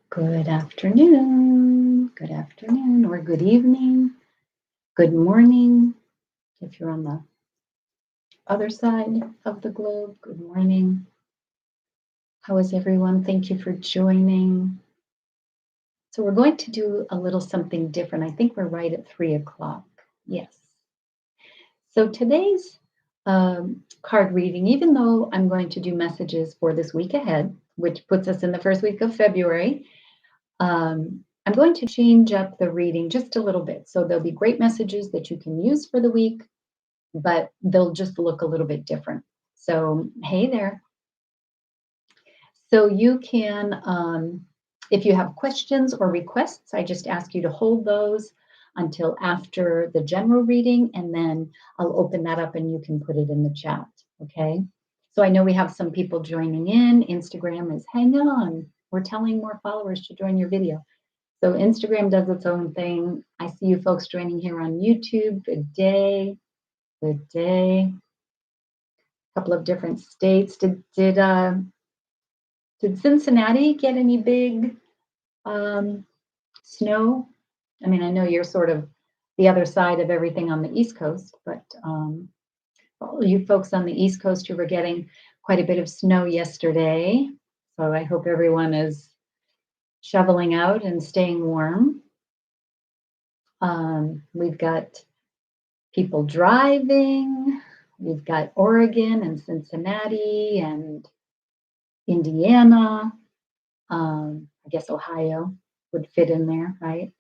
Good afternoon, or good evening, good morning. If you're on the other side of the globe, good morning. How is everyone? Thank you for joining. So, we're going to do a little something different. I think we're right at 3 o'clock. Yes. So, today's card reading, even though I'm going to do messages for this week ahead, which puts us in the first week of February, I'm going to change up the reading just a little bit. So there'll be great messages that you can use for the week, but they'll just look a little bit different. So, hey there. So you can, if you have questions or requests, I just ask you to hold those until after the general reading, and then I'll open that up and you can put it in the chat. Okay. So I know we have some people joining in. Instagram is hang on. We're telling more followers to join your video. So Instagram does its own thing. I see you folks joining here on YouTube. Good day. Good day. A couple of different states. Did Cincinnati get any big snow? I mean, I know you're sort of the other side of everything on the East Coast, but all you folks on the East Coast who were getting quite a bit of snow yesterday. So I hope everyone is shoveling out and staying warm. We've got people driving. We've got Oregon and Cincinnati and Indiana. I guess Ohio would fit in there, right?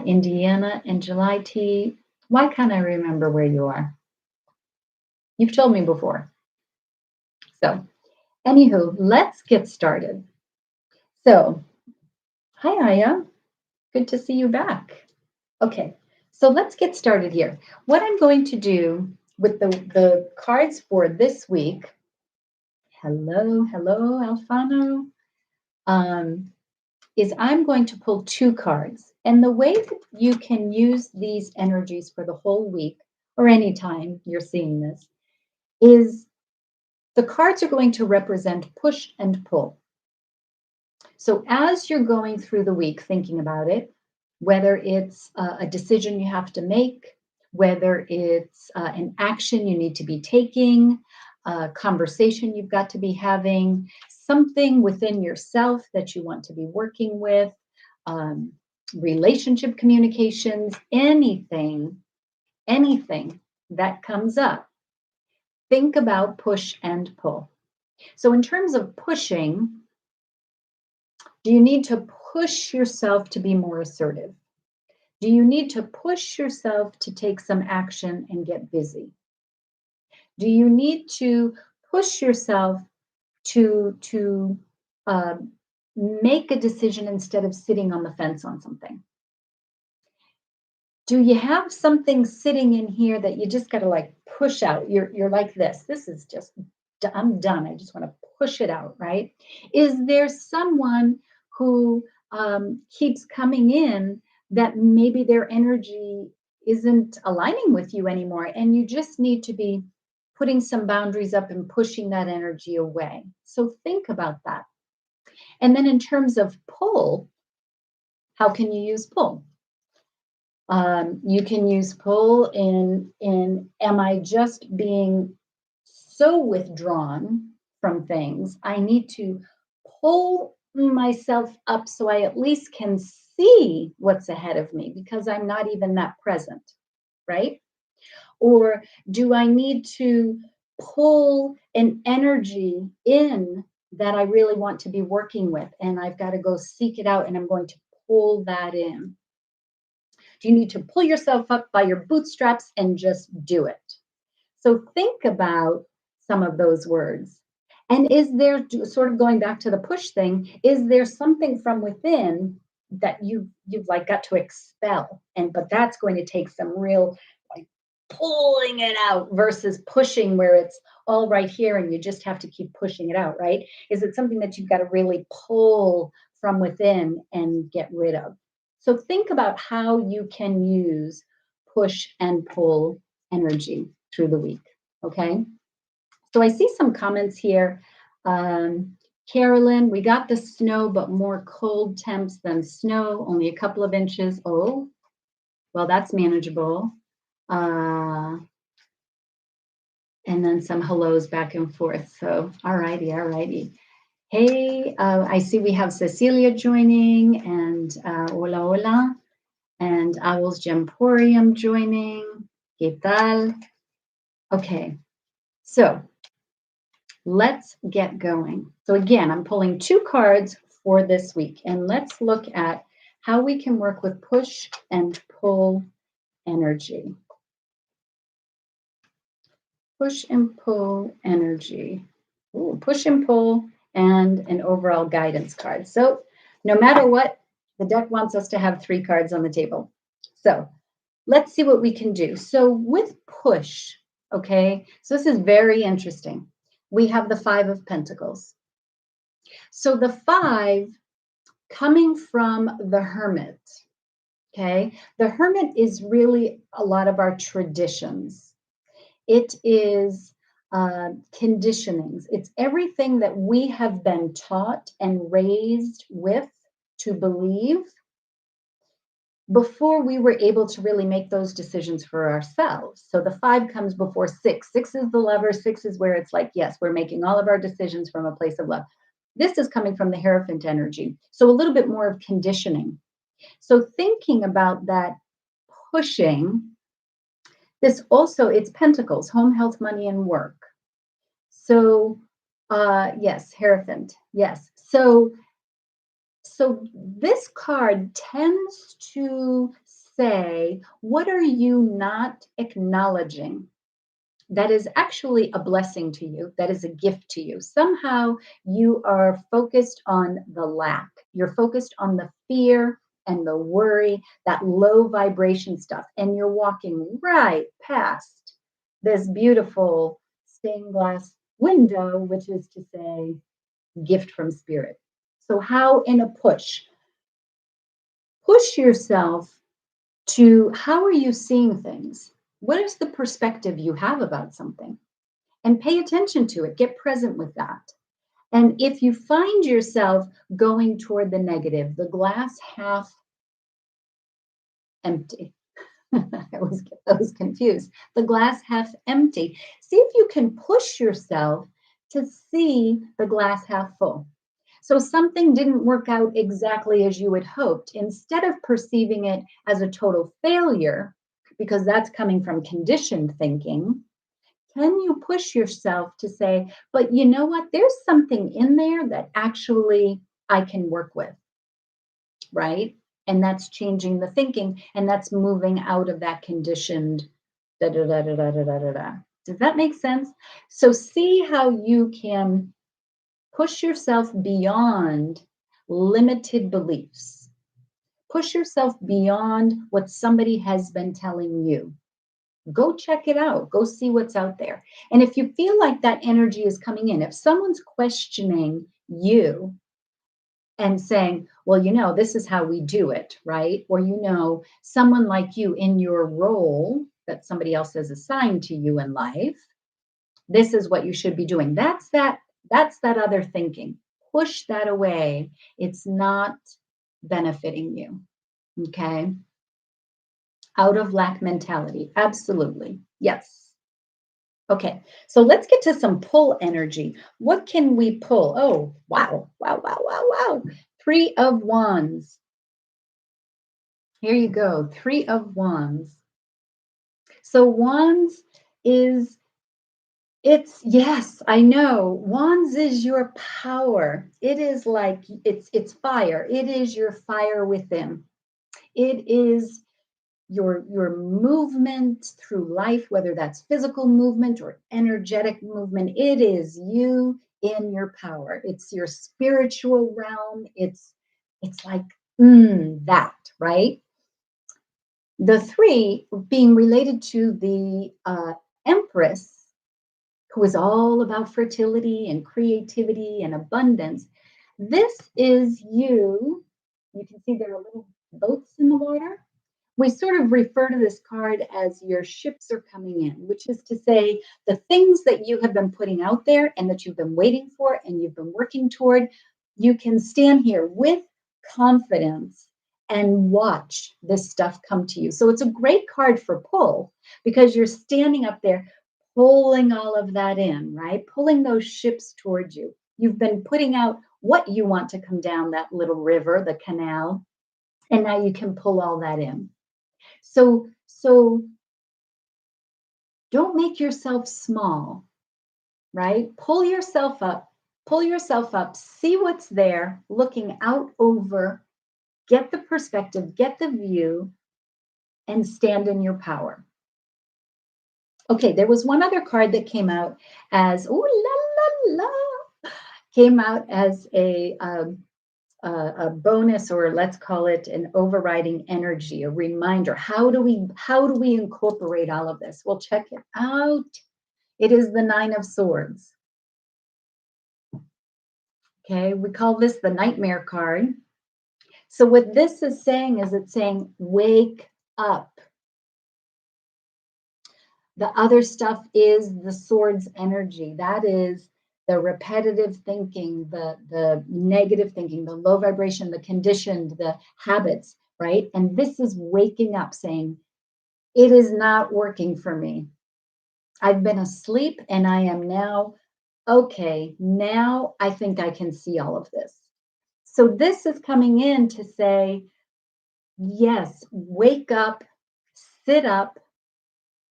Indiana and July T. Why can't I remember where you are? You've told me before. So, anywho, let's get started. So, hi, Aya. Good to see you back. Okay, so let's get started here. What I'm going to do with the cards for this week, hello, Alfano, is I'm going to pull 2 cards. And the way that you can use these energies for the whole week or anytime you're seeing this is the cards are going to represent push and pull. So as you're going through the week thinking about it, whether it's a decision you have to make, whether it's an action you need to be taking, a conversation you've got to be having, something within yourself that you want to be working with, relationship communications, anything that comes up, think about push and pull. So in terms of pushing, do you need to push yourself to be more assertive? Do you need to push yourself to take some action and get busy? Do you need to push yourself to make a decision instead of sitting on the fence on something? Do you have something sitting in here that you just got to like push out? You're like this. This is just I'm done. I just want to push it out, right? Is there someone who keeps coming in that maybe their energy isn't aligning with you anymore, and you just need to be putting some boundaries up and pushing that energy away? So think about that. And then in terms of pull, how can you use pull? You can use pull in am I just being so withdrawn from things? I need to pull myself up so I at least can see what's ahead of me because I'm not even that present, right? Or do I need to pull an energy in that I really want to be working with and I've got to go seek it out and I'm going to pull that in? Do you need to pull yourself up by your bootstraps and just do it? So think about some of those words. And is there, sort of going back to the push thing, is there something from within that you've like got to expel? And but that's going to take some real like pulling it out versus pushing where it's all right here and you just have to keep pushing it out, right? Is it something that you've got to really pull from within and get rid of? So think about how you can use push and pull energy through the week. Okay. So I see some comments here. Carolyn, we got the snow, but more cold temps than snow, only a couple of inches. Oh, well, that's manageable. And then some hellos back and forth. So, all righty, all righty. Hey, I see we have Cecilia joining, and hola, hola, and Owl's Gemporium joining. ¿Qué tal? Okay, so let's get going. So again, I'm pulling 2 cards for this week, and let's look at how we can work with push and pull energy. Push and pull energy. Ooh, push and pull and an overall guidance card. So no matter what, the deck wants us to have 3 cards on the table. So let's see what we can do. So with push, okay, so this is very interesting. We have the 5 of Pentacles. So the 5 coming from the Hermit, okay? The Hermit is really a lot of our traditions. It is conditionings. It's everything that we have been taught and raised with to believe before we were able to really make those decisions for ourselves. So the 5 comes before 6. 6 is the lover. 6 is where it's like, yes, we're making all of our decisions from a place of love. This is coming from the Hierophant energy. So a little bit more of conditioning. So thinking about that pushing, this also, it's Pentacles, home, health, money, and work. So yes, Hierophant, yes. So this card tends to say, what are you not acknowledging that is actually a blessing to you, that is a gift to you? Somehow you are focused on the lack. You're focused on the fear and the worry, that low vibration stuff, and you're walking right past this beautiful stained glass window, which is to say, gift from spirit. So how in a push yourself to how are you seeing things? What is the perspective you have about something? And pay attention to it. Get present with that. And if you find yourself going toward the negative, the glass half empty. I always get those confused. The glass half empty. See if you can push yourself to see the glass half full. So something didn't work out exactly as you had hoped. Instead of perceiving it as a total failure, because that's coming from conditioned thinking, can you push yourself to say, but you know what? There's something in there that actually I can work with, right? And that's changing the thinking, and that's moving out of that conditioned da da da da da da da da. Does that make sense? So see how you can push yourself beyond limited beliefs. Push yourself beyond what somebody has been telling you. Go check it out. Go see what's out there. And if you feel like that energy is coming in, if someone's questioning you and saying, well, you know, this is how we do it, right? Or, you know, someone like you in your role that somebody else has assigned to you in life, this is what you should be doing. That's that other thinking. Push that away. It's not benefiting you. Okay. Out of lack mentality. Absolutely. Yes. Okay. So let's get to some pull energy. What can we pull? Oh, wow. Wow, wow, wow, wow. 3 of Wands. Here you go. 3 of Wands. So Wands is yes, I know. Wands is your power. It is like it's fire. It is your fire within. It is your movement through life, whether that's physical movement or energetic movement. It is you in your power. It's your spiritual realm. It's like that, right? The 3 being related to the Empress, who is all about fertility and creativity and abundance. This is you. You can see there are little boats in the water. we sort of refer to this card as your ships are coming in, which is to say the things that you have been putting out there and that you've been waiting for and you've been working toward, you can stand here with confidence and watch this stuff come to you. So it's a great card for pull because you're standing up there pulling all of that in, right? Pulling those ships towards you. You've been putting out what you want to come down that little river, the canal, and now you can pull all that in. So don't make yourself small, right? Pull yourself up, see what's there, looking out over, get the perspective, get the view, and stand in your power. Okay, there was one other card that came out as, ooh la la la, came out as a bonus, or let's call it an overriding energy, a reminder. How do we incorporate all of this? Well, check it out. It is the Nine of Swords. Okay, we call this the Nightmare card. So what this is saying is it's saying, wake up. The other stuff is the Swords energy. That is the repetitive thinking, the negative thinking, the low vibration, the conditioned, the habits, right? And this is waking up saying, it is not working for me. I've been asleep and I am now, okay, now I think I can see all of this. So this is coming in to say, yes, wake up, sit up,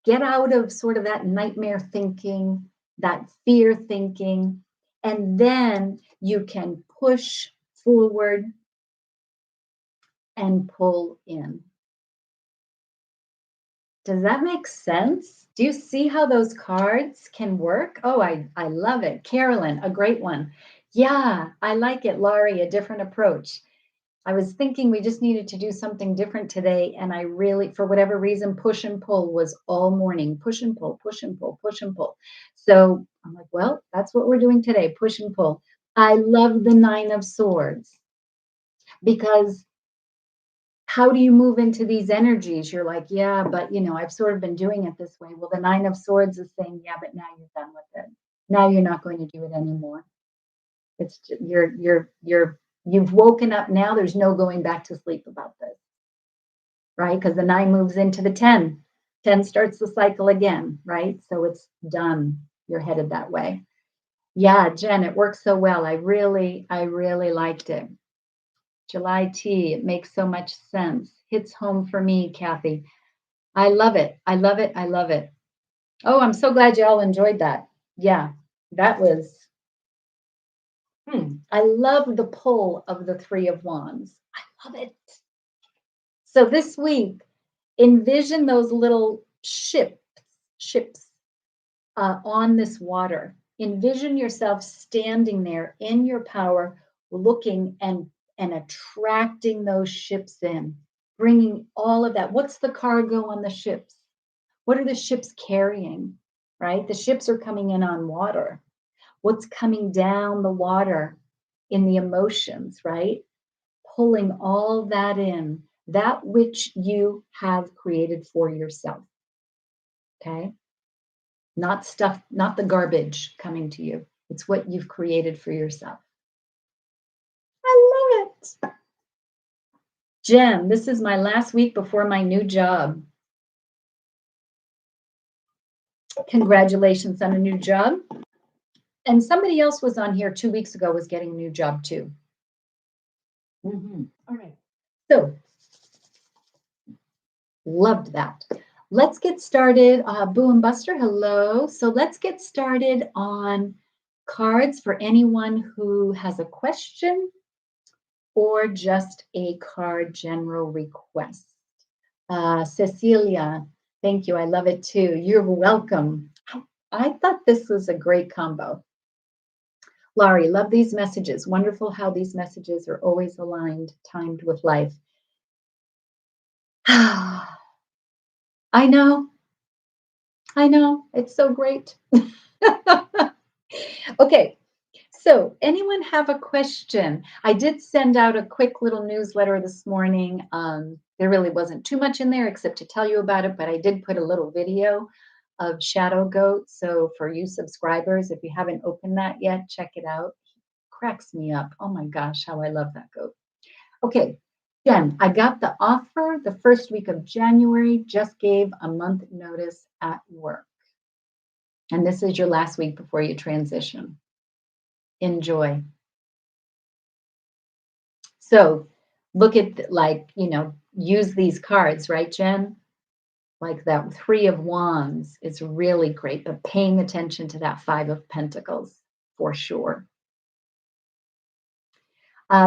get out of sort of that nightmare thinking, that fear thinking, and then you can push forward and pull in. Does that make sense? Do you see how those cards can work? Oh, I love it. Carolyn, a great one. Yeah, I like it. Laurie, a different approach. I was thinking we just needed to do something different today. And I really, for whatever reason, push and pull was all morning. Push and pull, push and pull, push and pull. So I'm like, well, that's what we're doing today, push and pull. I love the Nine of Swords because how do you move into these energies? You're like, yeah, but I've sort of been doing it this way. Well, the Nine of Swords is saying, yeah, but now you're done with it. Now you're not going to do it anymore. It's you've woken up now. There's no going back to sleep about this, right? Because the 9 moves into the 10. 10 starts the cycle again, right? So it's done. You're headed that way. Yeah, Jen, it works so well. I really liked it. July T, it makes so much sense. Hits home for me, Kathy. I love it. I love it. I love it. Oh, I'm so glad you all enjoyed that. Yeah, that was I love the pull of the Three of Wands. I love it. So this week, envision those little ships on this water. Envision yourself standing there in your power, looking and attracting those ships in, bringing all of that. What's the cargo on the ships? What are the ships carrying? Right? The ships are coming in on water. What's coming down the water in the emotions, right? Pulling all that in, that which you have created for yourself. Okay? Not stuff, not the garbage coming to you. It's what you've created for yourself. I love it. Jen, this is my last week before my new job. Congratulations on a new job. And somebody else was on here 2 weeks ago, was getting a new job too. All right. So, loved that. Let's get started. Boo and Buster, hello. So let's get started on cards for anyone who has a question or just a card general request. Cecilia, thank you. I love it too. You're welcome. I thought this was a great combo. Laurie, love these messages. Wonderful how these messages are always aligned, timed with life. I know. It's so great. Okay. So anyone have a question? I did send out a quick little newsletter this morning There really wasn't too much in there except to tell you about it, but I did put a little video of Shadow Goat. So for you subscribers, if you haven't opened that yet, check it out. Cracks me up. Oh my gosh, how I love that goat. Okay, Jen, I got the offer the first week of January, just gave a month notice at work. And this is your last week before you transition. Enjoy. So look at, like, use these cards, right, Jen? Like that Three of Wands is really great, but paying attention to that Five of Pentacles for sure.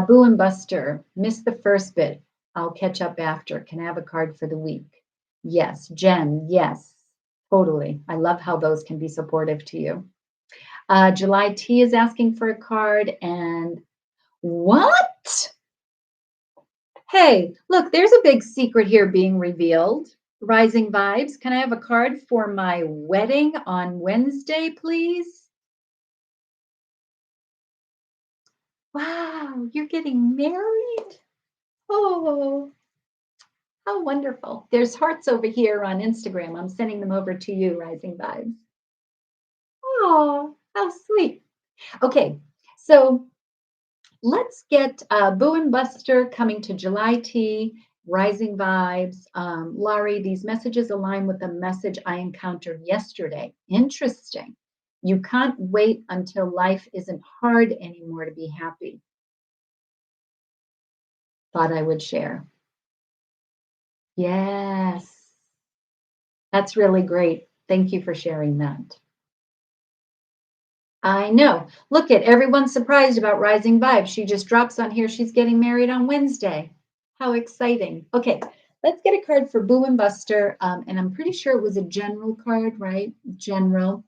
Boo and Buster, missed the first bit. I'll catch up after. Can I have a card for the week? Yes. Jen, yes, totally. I love how those can be supportive to you. July T is asking for a card, and what? Hey, look, there's a big secret here being revealed. Rising Vibes, can I have a card for my wedding on Wednesday, please? Wow, you're getting married? Oh, how wonderful. There's hearts over here on Instagram. I'm sending them over to you, Rising Vibes. Oh, how sweet. Okay, so let's get Boo and Buster coming to July T, Rising Vibes. Laurie, these messages align with the message I encountered yesterday. Interesting. You can't wait until life isn't hard anymore to be happy. Thought I would share. Yes. That's really great. Thank you for sharing that. I know. Look at everyone's surprised about Rising Vibes. She just drops on here. She's getting married on Wednesday. How exciting. Okay, let's get a card for Boo and Buster. And I'm pretty sure it was a general card, right? General.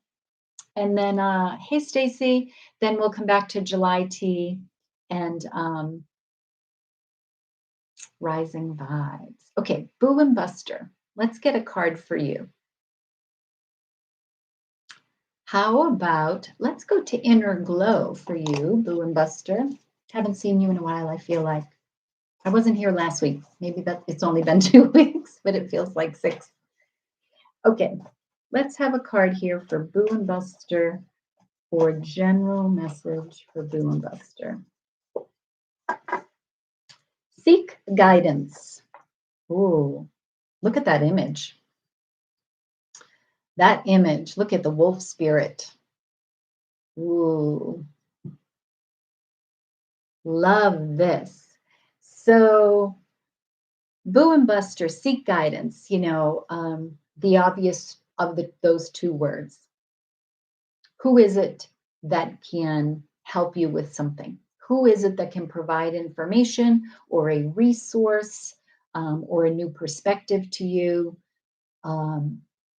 And then, hey, Stacy. Then we'll come back to July T and Rising Vibes. Okay, Boo and Buster. Let's get a card for you. How about, let's go to Inner Glow for you, Boo and Buster. Haven't seen you in a while, I feel like. I wasn't here last week. Maybe that it's only been 2 weeks, but it feels like 6. Okay, let's have a card here for Boo and Buster for general message for Boo and Buster. Seek guidance. Ooh, look at that image. That image, look at the wolf spirit. Ooh, love this. So Boo and Buster, seek guidance, the obvious of those 2 words. Who is it that can help you with something? Who is it that can provide information or a resource or a new perspective to you?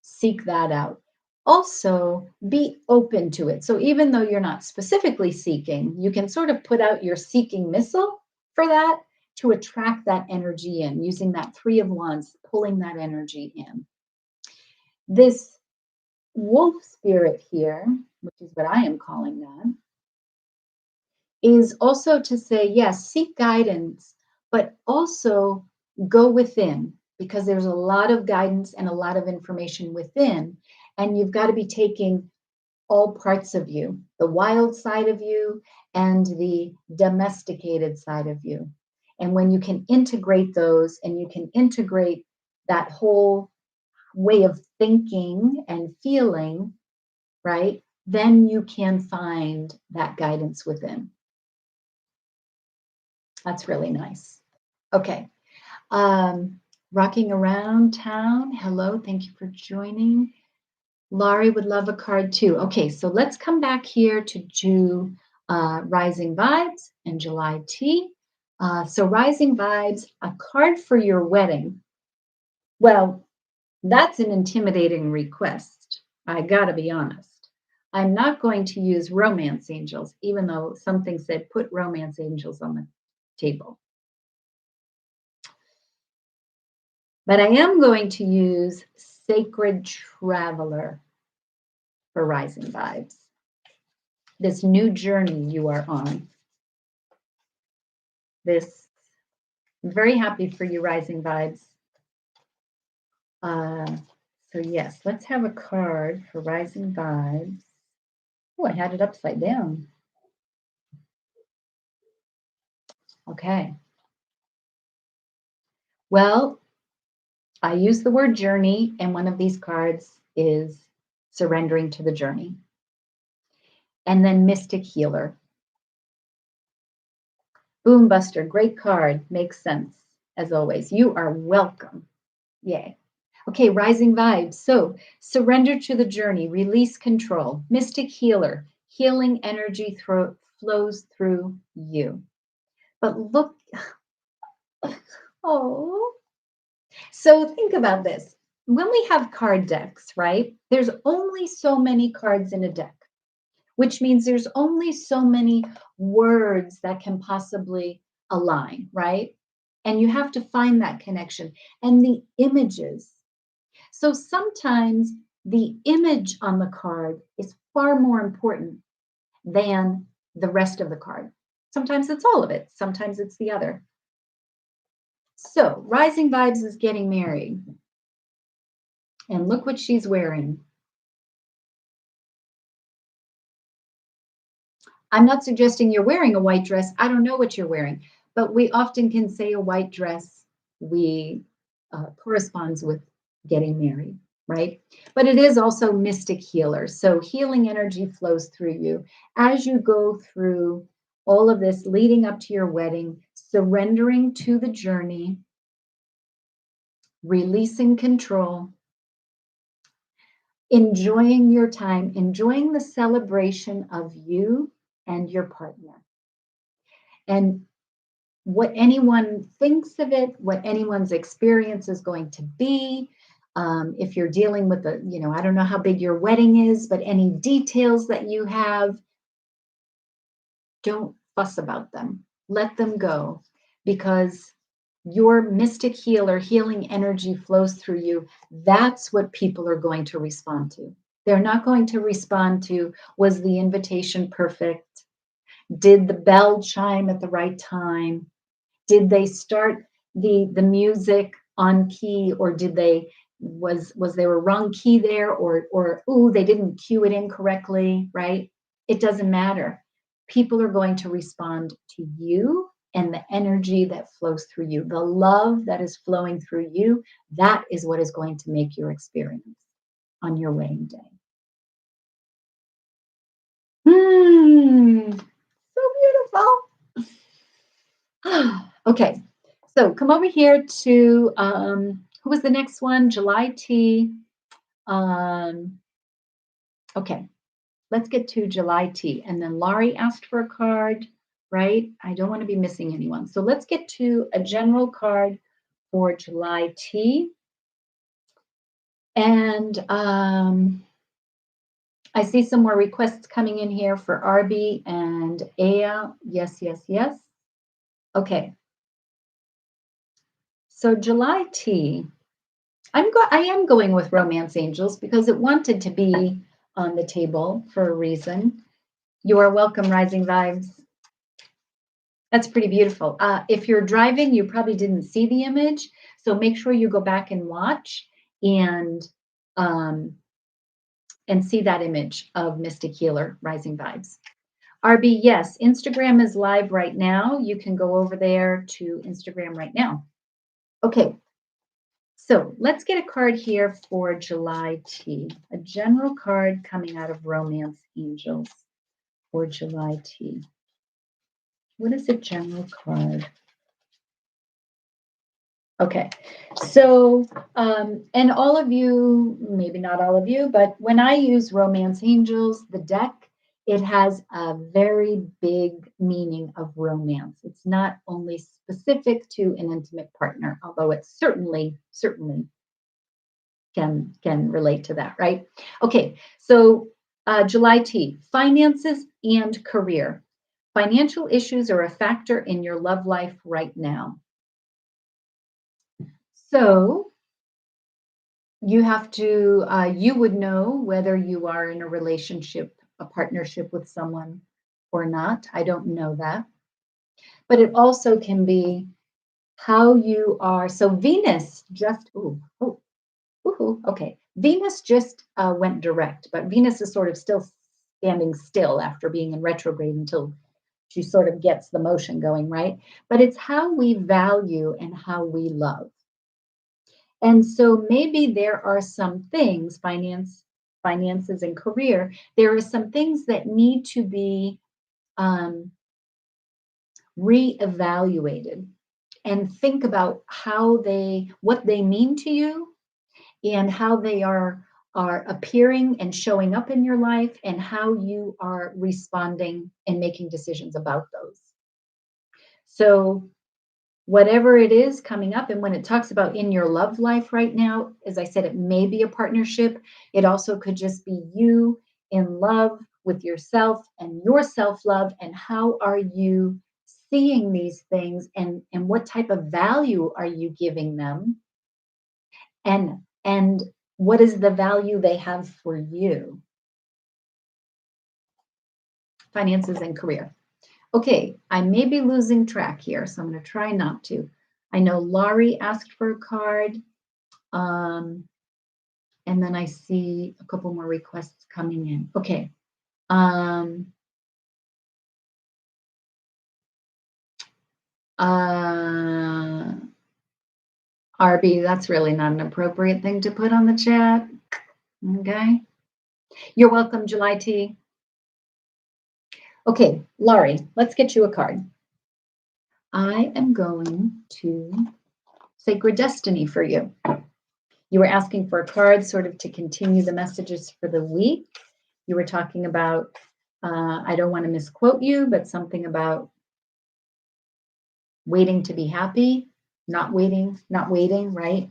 Seek that out. Also, be open to it. So even though you're not specifically seeking, you can sort of put out your seeking missile for that to attract that energy in, using that Three of Wands, pulling that energy in. This wolf spirit here, which is what I am calling that, is also to say, yes, seek guidance, but also go within, because there's a lot of guidance and a lot of information within, and you've got to be taking all parts of you, the wild side of you and the domesticated side of you. And when you can integrate those and you can integrate that whole way of thinking and feeling, right, then you can find that guidance within. That's really nice. Okay. Rocking around town. Hello. Thank you for joining. Laurie would love a card too. Okay, so let's come back here to do Rising Vibes and July T. So Rising Vibes, a card for your wedding. Well, that's an intimidating request. I gotta be honest. I'm not going to use romance angels, even though something said put romance angels on the table. But I am going to use Sacred Traveler for Rising Vibes. This new journey you are on. This I'm very happy for you, rising vibes. So yes, let's have a card for rising vibes. Oh, I had it upside down. Okay. Well, I use the word journey, and one of these cards is surrendering to the journey. And then Mystic Healer. Boom Buster, great card. Makes sense, as always. You are welcome. Yay. Okay, rising vibes. So surrender to the journey, release control. Mystic Healer, healing energy flows through you. But look, oh. So think about this. When we have card decks, right? There's only so many cards in a deck, which means there's only so many words that can possibly align, right? And you have to find that connection and the images. So sometimes the image on the card is far more important than the rest of the card. Sometimes it's all of it, sometimes it's the other. So, Rising Vibes is getting married. And look what she's wearing. I'm not suggesting you're wearing a white dress. I don't know what you're wearing, but we often can say a white dress we corresponds with getting married, right? But it is also mystic healer. So healing energy flows through you as you go through all of this leading up to your wedding, surrendering to the journey, releasing control, enjoying your time, enjoying the celebration of you and your partner. And what anyone thinks of it, what anyone's experience is going to be. If you're dealing with I don't know how big your wedding is, but any details that you have, don't fuss about them. Let them go because your mystic healer, healing energy flows through you. That's what people are going to respond to. They're not going to respond to, was the invitation perfect? Did the bell chime at the right time? Did they start the music on key, or did they was there a wrong key there, or ooh, they didn't cue it in correctly, right? It doesn't matter. People are going to respond to you and the energy that flows through you, the love that is flowing through you. That is what is going to make your experience on your wedding day. So beautiful. Okay, so come over here to who was the next one? July T. Okay, let's get to July T. And then Laurie asked for a card, right? I don't want to be missing anyone. So let's get to a general card for July T. And I see some more requests coming in here for Arby and Aya. Yes, yes, yes. Okay. So July T. I am going with Romance Angels because it wanted to be on the table for a reason. You are welcome, Rising Vibes. That's pretty beautiful. If you're driving, you probably didn't see the image, so make sure you go back and watch and see that image of Mystic Healer, Rising Vibes. RB, yes, Instagram is live right now. You can go over there to Instagram right now. Okay, so let's get a card here for July T. A general card coming out of Romance Angels for July T. What is a general card? Okay, so, and all of you, maybe not all of you, but when I use Romance Angels, the deck, it has a very big meaning of romance. It's not only specific to an intimate partner, although it certainly can relate to that, right? Okay, so July T, finances and career. Financial issues are a factor in your love life right now. So you have to, you would know whether you are in a relationship, a partnership with someone or not. I don't know that. But it also can be how you are. So Venus just, okay. Venus just went direct, but Venus is sort of still standing still after being in retrograde until she sort of gets the motion going, right? But it's how we value and how we love. And so maybe there are some things, finances and career, there are some things that need to be um, reevaluated and think about what they mean to you and how they are appearing and showing up in your life and how you are responding and making decisions about those. So whatever it is coming up, and when it talks about in your love life right now, as I said, it may be a partnership. It also could just be you in love with yourself and your self-love, and how are you seeing these things, and what type of value are you giving them, and what is the value they have for you. Finances and career. Okay, I may be losing track here, so I'm going to try not to. I know Laurie asked for a card, and then I see a couple more requests coming in. Okay. RB, that's really not an appropriate thing to put on the chat. Okay. You're welcome, July T. Okay, Laurie, let's get you a card. I am going to Sacred Destiny for you. You were asking for a card sort of to continue the messages for the week. You were talking about, I don't want to misquote you, but something about waiting to be happy, not waiting, right?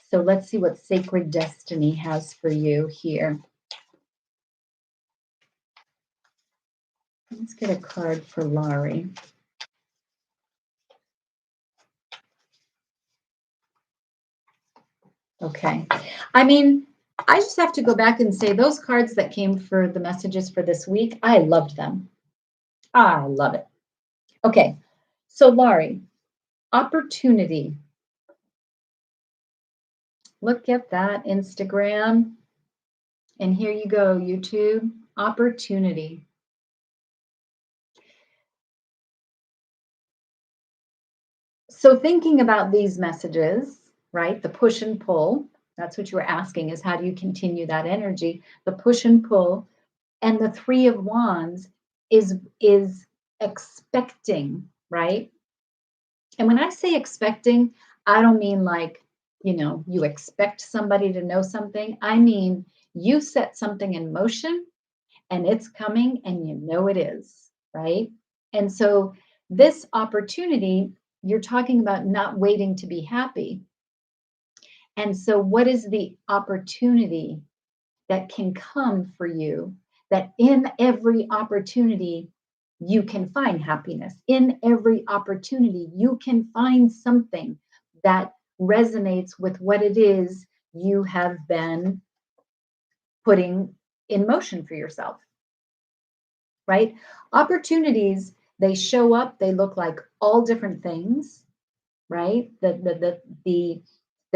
So let's see what Sacred Destiny has for you here. Let's get a card for Laurie. Okay. I mean, I just have to go back and say those cards that came for the messages for this week, I loved them. I love it. Okay. So Laurie, opportunity. Look at that, Instagram. And here you go, YouTube. Opportunity. So thinking about these messages, right? The push and pull, that's what you were asking, is how do you continue that energy? The push and pull, and the Three of Wands is expecting, right? And when I say expecting, I don't mean like, you expect somebody to know something. I mean, you set something in motion and it's coming and you know it is, right? And so this opportunity, you're talking about not waiting to be happy. And so what is the opportunity that can come for you, that in every opportunity you can find happiness? In every opportunity you can find something that resonates with what it is you have been putting in motion for yourself, right? Opportunities, they show up, they look like all different things, right? The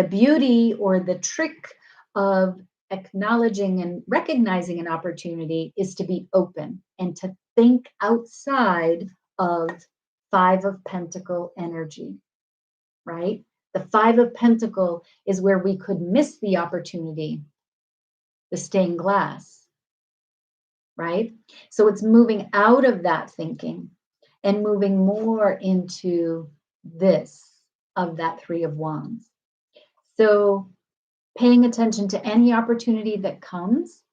beauty or the trick of acknowledging and recognizing an opportunity is to be open and to think outside of Five of Pentacle energy, right? The Five of Pentacle is where we could miss the opportunity, the stained glass, right? So it's moving out of that thinking and moving more into this of that Three of Wands. So paying attention to any opportunity that comes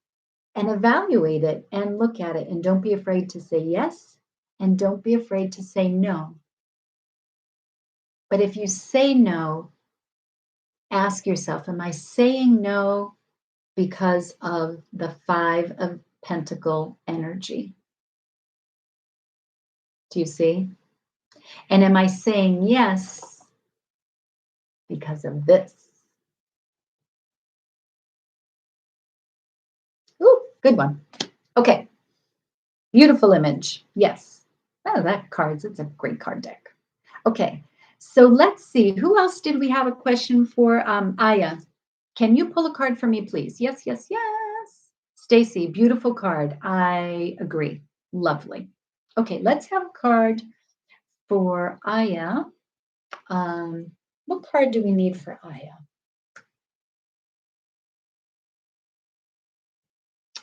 and evaluate it and look at it, and don't be afraid to say yes and don't be afraid to say no. But if you say no, ask yourself, am I saying no because of the Five of Pentacle energy? Do you see? And am I saying yes because of this? Ooh, good one. Okay. Beautiful image. Yes. Oh, that it's a great card deck. Okay. So let's see. Who else did we have a question for? Aya, can you pull a card for me, please? Yes, yes, yes. Stacy, beautiful card. I agree. Lovely. Okay, let's have a card for Aya. What card do we need for Aya?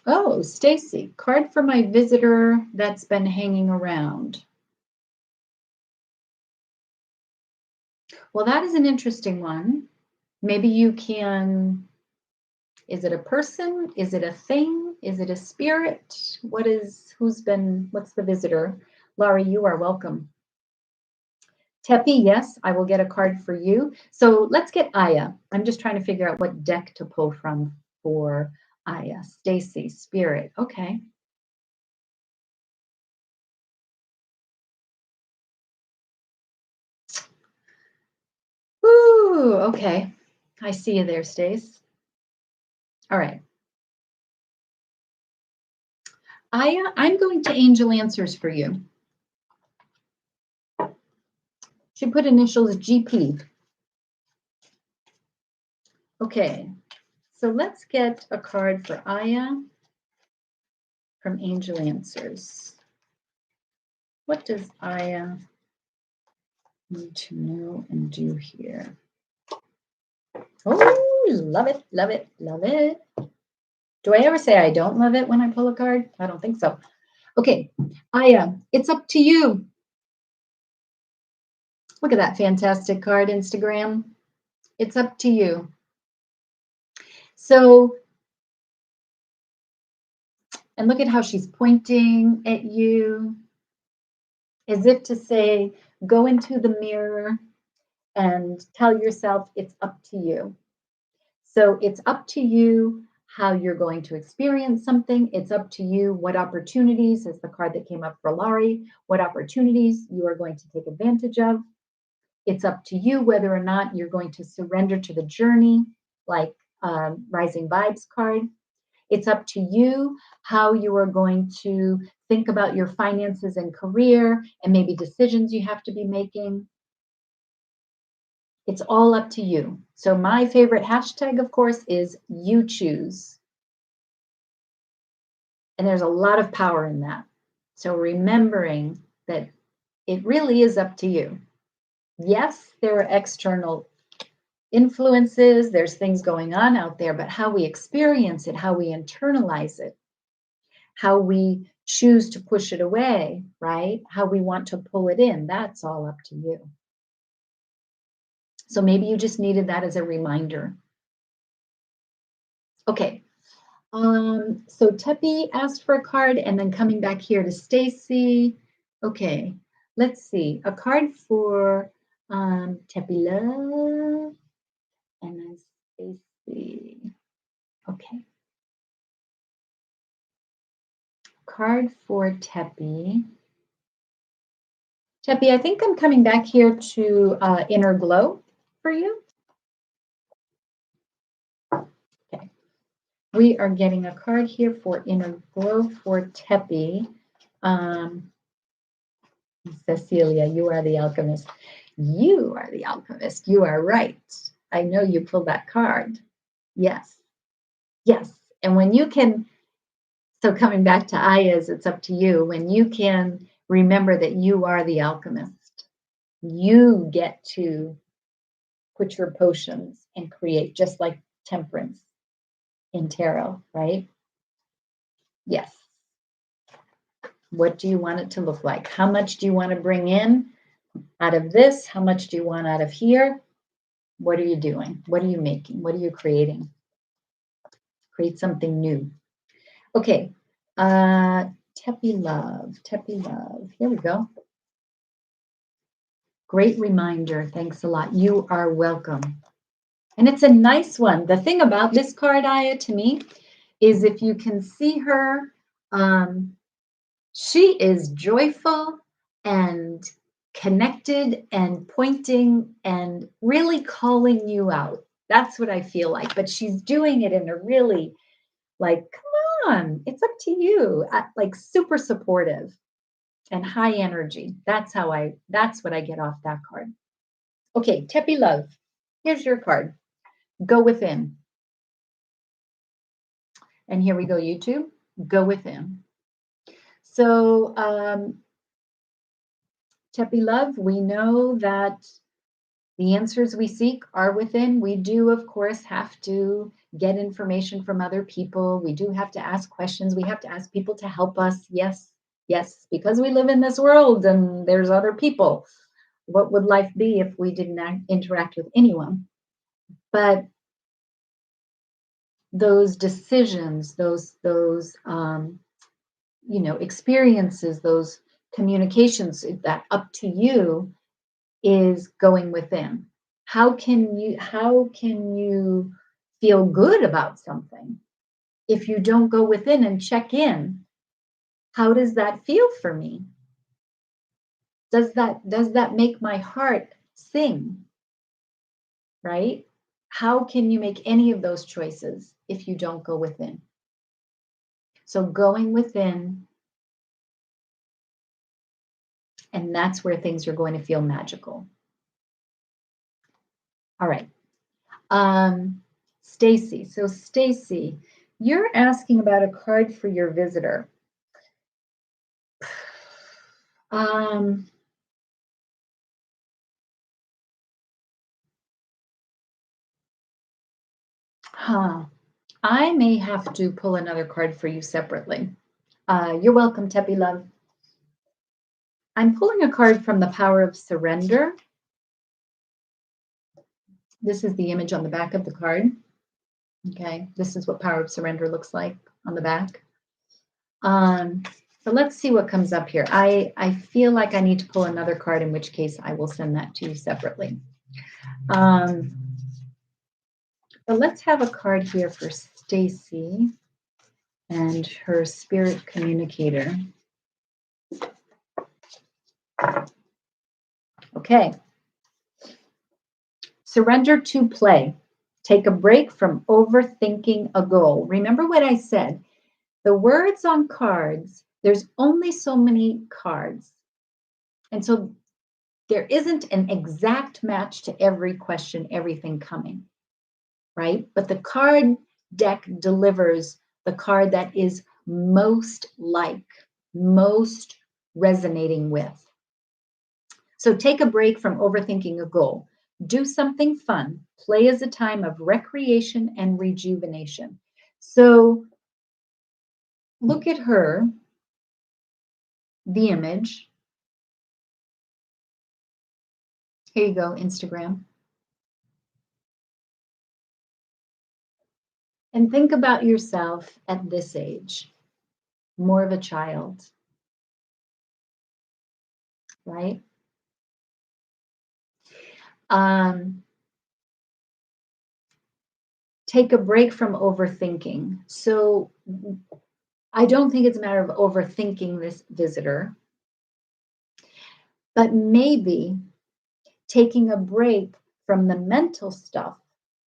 Oh, Stacy, card for my visitor that's been hanging around. Well, that is an interesting one. Maybe you can, is it a person? Is it a thing? Is it a spirit? What's the visitor? Laurie, you are welcome. Tepi, yes, I will get a card for you. So let's get Aya. I'm just trying to figure out what deck to pull from for Aya. Stacy, spirit. Okay. Ooh, okay. I see you there, Stace. All right. Aya, I'm going to Angel Answers for you. She put initials GP. Okay. So let's get a card for Aya from Angel Answers. What does Aya need to know and do here? Oh, love it, love it, love it. Do I ever say I don't love it when I pull a card? I don't think so. Okay, Aya, it's up to you. Look at that fantastic card, Instagram. It's up to you. So, and look at how she's pointing at you as if to say, go into the mirror and tell yourself it's up to you. So it's up to you how you're going to experience something. It's up to you what opportunities, as the card that came up for Laurie, what opportunities you are going to take advantage of. It's up to you whether or not you're going to surrender to the journey, like Rising Vibes card. It's up to you how you are going to think about your finances and career and maybe decisions you have to be making. It's all up to you. So my favorite hashtag, of course, is you choose. And there's a lot of power in that. So remembering that it really is up to you. Yes, there are external influences, there's things going on out there, but how we experience it, how we internalize it, how we choose to push it away, right? How we want to pull it in, that's all up to you. So maybe you just needed that as a reminder. Okay. So Tepi asked for a card and then coming back here to Stacy. Okay, let's see. A card for Tepi Love and then Stacy. Okay. Card for Tepi. Tepi, I think I'm coming back here to Inner Glow for you. Okay. We are getting a card here for Inner Glow for Tepi. Cecilia, you are the alchemist. You are the alchemist. You are right. I know you pulled that card. Yes. Yes. And when you can, so coming back to Aya's, it's up to you. When you can remember that you are the alchemist, you get to put your potions and create, just like temperance in tarot, right? Yes. What do you want it to look like? How much do you want to bring in out of this? How much do you want out of here? What are you doing? What are you making? What are you creating? Create something new. Okay. Tepi Love. Tepi Love. Here we go. Great reminder. Thanks a lot. You are welcome. And it's a nice one. The thing about this card, Aya, to me, is if you can see her, she is joyful and connected and pointing and really calling you out. That's what I feel like. But she's doing it in a really like, come on, it's up to you. Like super supportive and high energy. That's what I get off that card. Okay, Teppy Love. Here's your card. Go within. And here we go, YouTube. Go within. So, Teppy Love, we know that the answers we seek are within. We do, of course, have to get information from other people. We do have to ask questions. We have to ask people to help us. Yes, yes, because we live in this world and there's other people. What would life be if we didn't interact with anyone? But those decisions, those experiences, those communications, that up to you is going within. How can you feel good about something if you don't go within and check in? How does that feel for me? Does that make my heart sing? Right? How can you make any of those choices if you don't go within? So going within, and that's where things are going to feel magical. All right. Stacy. So Stacy, you're asking about a card for your visitor. Um, huh. I may have to pull another card for you separately. You're welcome, Teppy Love. I'm pulling a card from the Power of Surrender. This is the image on the back of the card. Okay, this is what Power of Surrender looks like on the back. So let's see what comes up here. I feel like I need to pull another card, in which case I will send that to you separately. But let's have a card here for Stacy and her spirit communicator. Okay. Surrender to play. Take a break from overthinking a goal. Remember what I said. The words on cards, there's only so many cards. And so there isn't an exact match to every question, everything coming, right? But the card deck delivers the card that is most resonating with. So take a break from overthinking a goal. Do something fun. Play is a time of recreation and rejuvenation. So look at her, the image. Here you go, Instagram. And think about yourself at this age, more of a child, right? Take a break from overthinking. So I don't think it's a matter of overthinking this visitor, but maybe taking a break from the mental stuff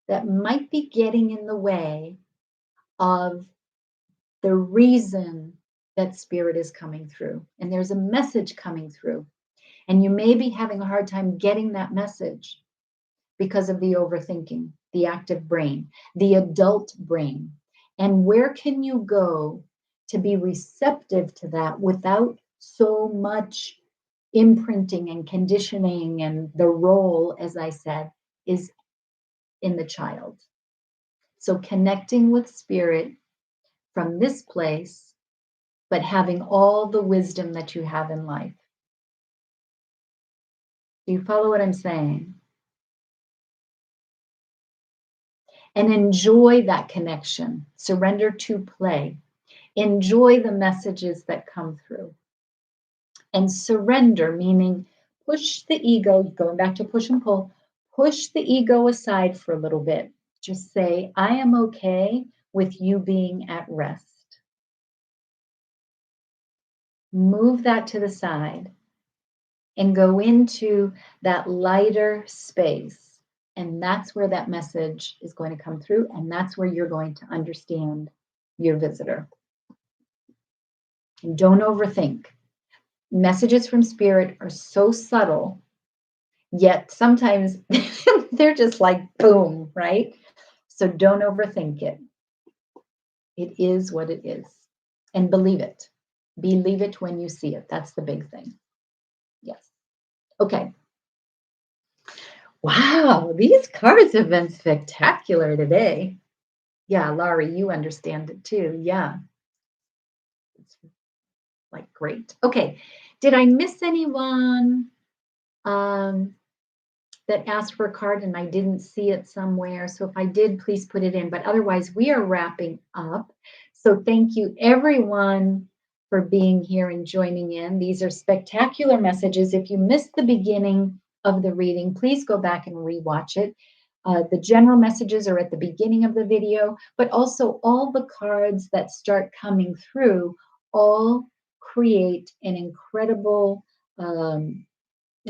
that might be getting in the way of the reason that spirit is coming through. And there's a message coming through. And you may be having a hard time getting that message because of the overthinking, the active brain, the adult brain. And where can you go to be receptive to that without so much imprinting and conditioning? And the role, as I said, is in the child. So connecting with spirit from this place, but having all the wisdom that you have in life. Do you follow what I'm saying? And enjoy that connection. Surrender to play. Enjoy the messages that come through. And surrender, meaning push the ego, going back to push and pull, push the ego aside for a little bit. Just say, I am okay with you being at rest. Move that to the side and go into that lighter space. And that's where that message is going to come through. And that's where you're going to understand your visitor. And don't overthink. Messages from spirit are so subtle Yet sometimes they're just like boom, right? So don't overthink it. It is what it is. And believe it. Believe it when you see it. That's the big thing. Yes. Okay. Wow, these cards have been spectacular today. Yeah, Laurie, you understand it too. Yeah, it's like great. Okay, did I miss anyone um, that asked for a card and I didn't see it somewhere? So if I did, please put it in. But otherwise, we are wrapping up. So thank you, everyone, for being here and joining in. These are spectacular messages. If you missed the beginning of the reading, please go back and rewatch it. The general messages are at the beginning of the video, but also all the cards that start coming through all create an incredible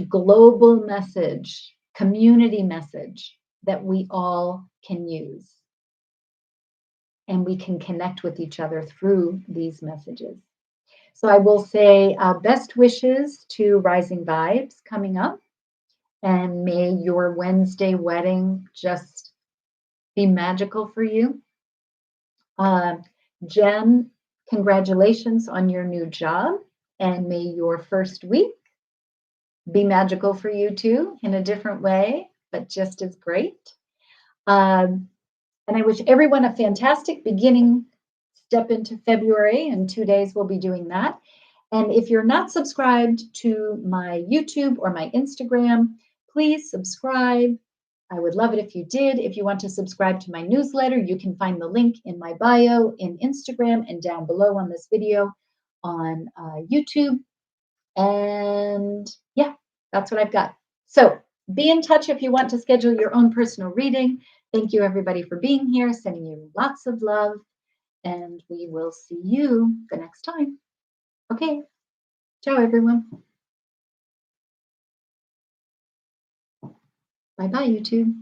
global message, community message that we all can use. And we can connect with each other through these messages. So I will say best wishes to Rising Vibes coming up. And may your Wednesday wedding just be magical for you. Jen, congratulations on your new job. And may your first week be magical for you too, in a different way, but just as great. And I wish everyone a fantastic beginning step into February. In 2 days, we'll be doing that. And if you're not subscribed to my YouTube or my Instagram, please subscribe. I would love it if you did. If you want to subscribe to my newsletter, you can find the link in my bio in Instagram and down below on this video on YouTube. And yeah, that's what I've got. So be in touch if you want to schedule your own personal reading. Thank you, everybody, for being here. Sending you lots of love. And we will see you the next time. Okay. Ciao, everyone. Bye-bye, YouTube.